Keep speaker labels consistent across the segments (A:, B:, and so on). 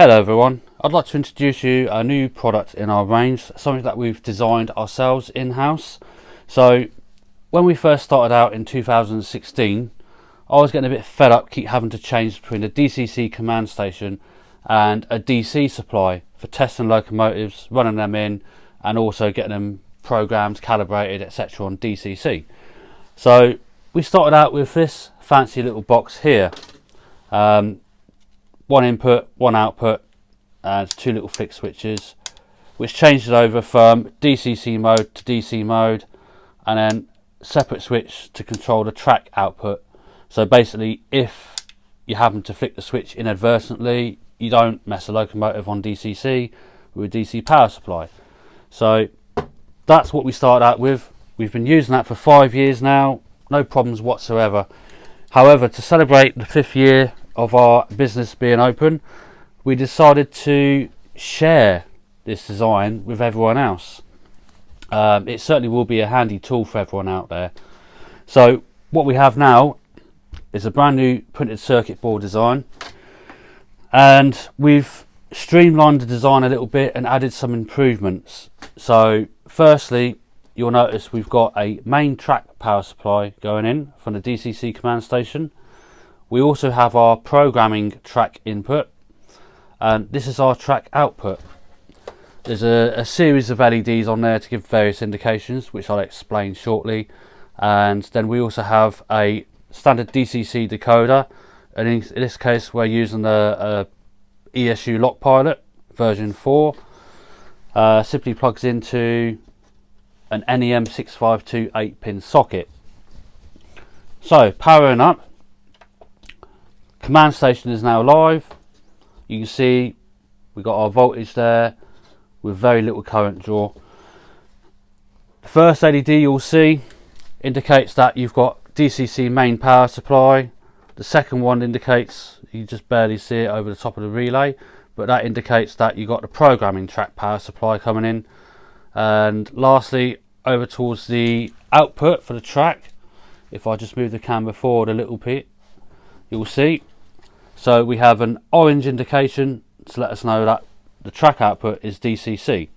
A: Hello everyone, I'd like to introduce you a new product in our range, something that we've designed ourselves in-house. So when we first started out in 2016, I was getting a bit fed up keep having to change between a DCC command station and a DC supply for testing locomotives, running them in and also getting them programmed, calibrated, etc. on DCC. So we started out with this fancy little box here. One input, one output, and two little flick switches, which changes over from DCC mode to DC mode, and then separate switch to control the track output. So basically, if you happen to flick the switch inadvertently, you don't mess a locomotive on DCC with a DC power supply. So that's what we started out with. We've been using that for 5 years now, no problems whatsoever. However, to celebrate the 5th year of our business being open, we decided to share this design with everyone else. It certainly will be a handy tool for everyone out there. So what we have now is a brand new printed circuit board design, and we've streamlined the design a little bit and added some improvements. So firstly, you'll notice we've got a main track power supply going in from the DCC command station. We also have our programming track input, and this is our track output. There's a series of LEDs on there to give various indications, which I'll explain shortly. And then we also have a standard DCC decoder, and in this case we're using the ESU lock pilot version 4. Simply plugs into an NEM 652 8-pin socket. So powering up, command station is now live. You can see we got our voltage there with very little current draw. The first LED you'll see indicates that you've got DCC main power supply. The second one indicates, you just barely see it over the top of the relay, but that indicates that you've got the programming track power supply coming in. And lastly, over towards the output for the track, if I just move the camera forward a little bit, you'll see. So we have an orange indication to let us know that the track output is DCC.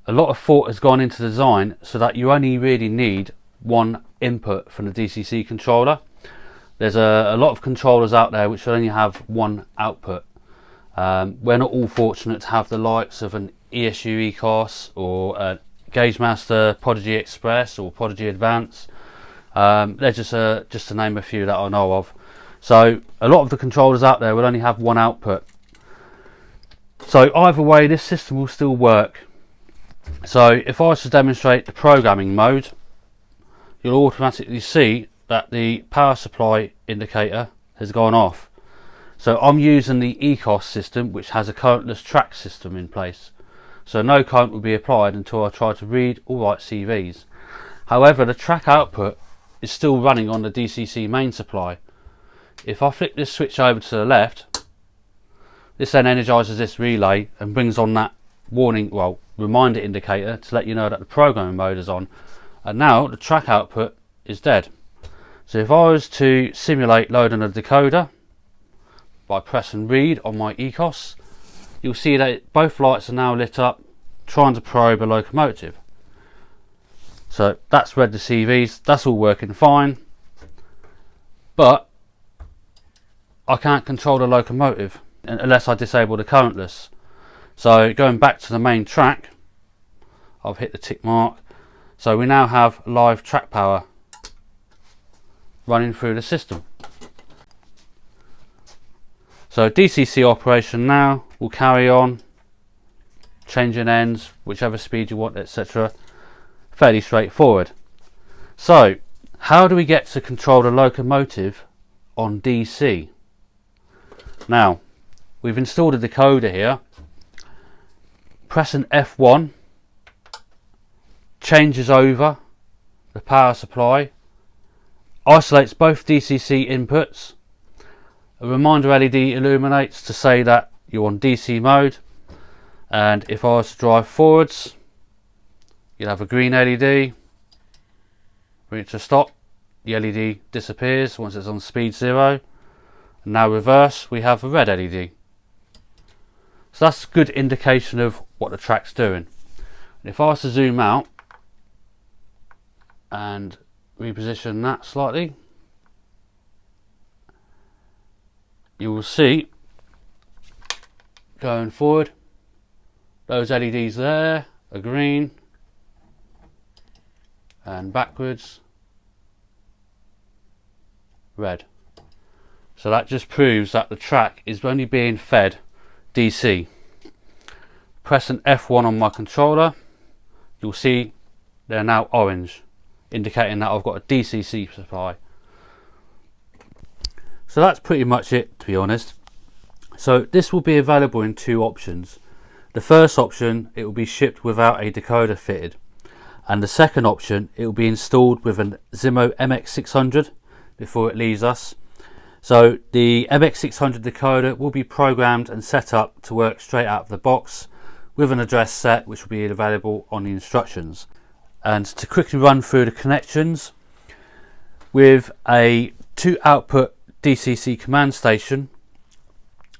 A: A lot of thought has gone into the design so that you only really need one input from the DCC controller. There's a lot of controllers out there which only have one output. We're not all fortunate to have the likes of an ESU ECOS or a Gauge Master Prodigy Express or Prodigy Advance. They're just to name a few that I know of. So a lot of the controllers out there will only have one output. So either way, this system will still work. So if I was to demonstrate the programming mode, you'll automatically see that the power supply indicator has gone off. So I'm using the ECOS system, which has a currentless track system in place. So no current will be applied until I try to read or write CVs. However, the track output is still running on the DCC main supply. If I flick this switch over to the left, this then energizes this relay and brings on that warning, well, reminder indicator to let you know that the programming mode is on. And now the track output is dead. So if I was to simulate loading a decoder by pressing read on my ECOS, you'll see that both lights are now lit up trying to probe a locomotive. So that's read the CVs, that's all working fine, but I can't control the locomotive unless I disable the currentless. So going back to the main track, I've hit the tick mark. So we now have live track power running through the system. So DCC operation now will carry on, changing ends, whichever speed you want, etc. Fairly straightforward. So how do we get to control the locomotive on DC? Now, we've installed a decoder here. Pressing F1 changes over the power supply, isolates both DCC inputs. A reminder LED illuminates to say that you're on DC mode, and if I was to drive forwards, you'll have a green LED. Bring it to a stop, the LED disappears once it's on speed 0, And now reverse, we have a red LED. So that's a good indication of what the track's doing. And if I was to zoom out and reposition that slightly, you will see going forward those LEDs there are green, and backwards red. So that just proves that the track is only being fed DC. Pressing F1 on my controller, you'll see they're now orange, indicating that I've got a DCC supply. So that's pretty much it, to be honest. So this will be available in two options. The first option, it will be shipped without a decoder fitted, and the second option, it will be installed with an Zimo MX600 before it leaves us. So the MX600 decoder will be programmed and set up to work straight out of the box with an address set which will be available on the instructions. And to quickly run through the connections, with a 2 output DCC command station,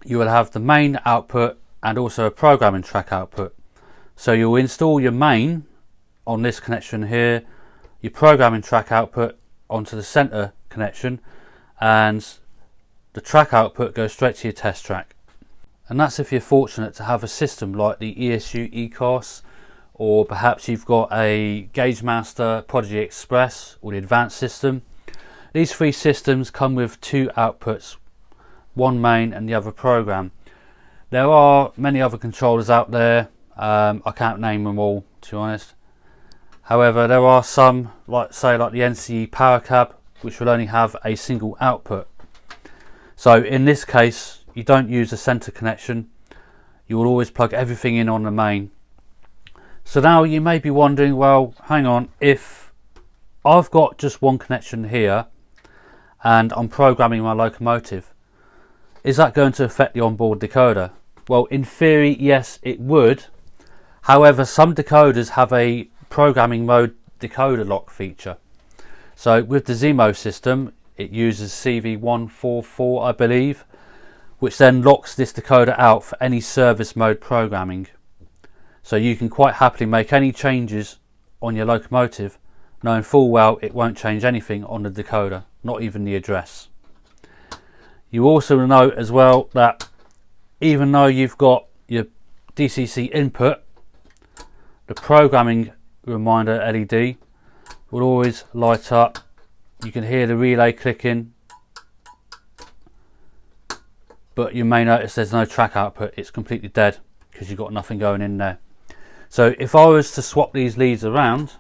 A: you will have the main output and also a programming track output. So you'll install your main on this connection here, your programming track output onto the center connection, and the track output goes straight to your test track. And that's if you're fortunate to have a system like the ESU ECOS, or perhaps you've got a Gauge Master Prodigy Express or the advanced system. These three systems come with 2 outputs, one main and the other program. There are many other controllers out there, I can't name them all, to be honest. However, there are some, like the NCE Power Cab, which will only have a single output. So in this case, you don't use a center connection, you will always plug everything in on the main. So now you may be wondering, well, hang on, if I've got just one connection here and I'm programming my locomotive, is that going to affect the onboard decoder? Well, in theory, yes, it would. However, some decoders have a programming mode decoder lock feature. So with the Zimo system, it uses CV144, I believe, which then locks this decoder out for any service mode programming. So you can quite happily make any changes on your locomotive, knowing full well it won't change anything on the decoder, not even the address. You also note as well that even though you've got your DCC input, the programming reminder LED will always light up. You can hear the relay clicking, but you may notice there's no track output. It's completely dead because you've got nothing going in there. So if I was to swap these leads around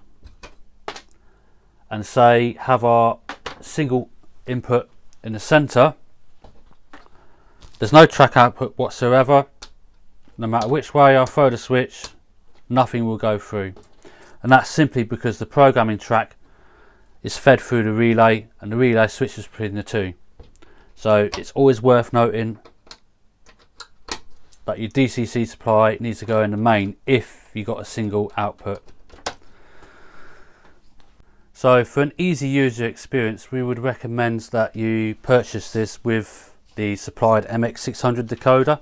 A: and say have our single input in the center, there's no track output whatsoever. No matter which way I throw the switch, nothing will go through. And that's simply because the programming track is fed through the relay and the relay switches between the two. So it's always worth noting that your DCC supply needs to go in the main if you've got a single output. So for an easy user experience, we would recommend that you purchase this with the supplied MX600 decoder.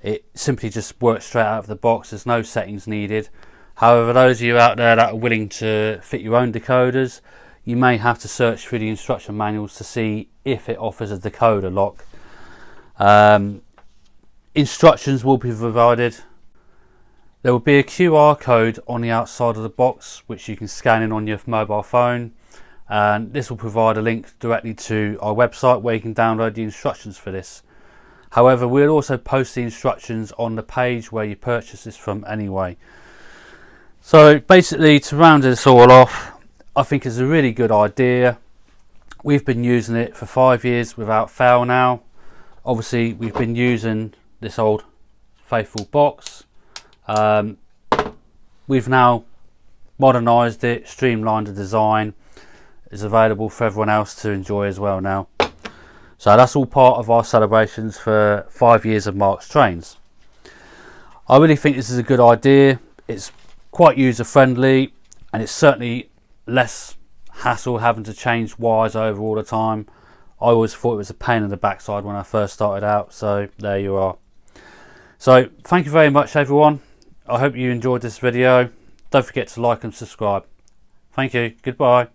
A: It simply just works straight out of the box, there's no settings needed. However, those of you out there that are willing to fit your own decoders, you may have to search through the instruction manuals to see if it offers a decoder lock. Instructions will be provided. There will be a QR code on the outside of the box which you can scan in on your mobile phone, and this will provide a link directly to our website where you can download the instructions for this. However, we'll also post the instructions on the page where you purchase this from anyway. So basically, to round this all off, I think it's a really good idea. We've been using it for 5 years without fail now. Obviously, we've been using this old faithful box. We've now modernised it, streamlined the design. It's available for everyone else to enjoy as well now. So that's all part of our celebrations for 5 years of Mark's Trains. I really think this is a good idea. It's quite user friendly, and it's certainly less hassle having to change wires over all the time I always thought it was a pain in the backside when I first started out. So there you are. So thank you very much, everyone. I hope you enjoyed this video. Don't forget to like and subscribe. Thank you. Goodbye.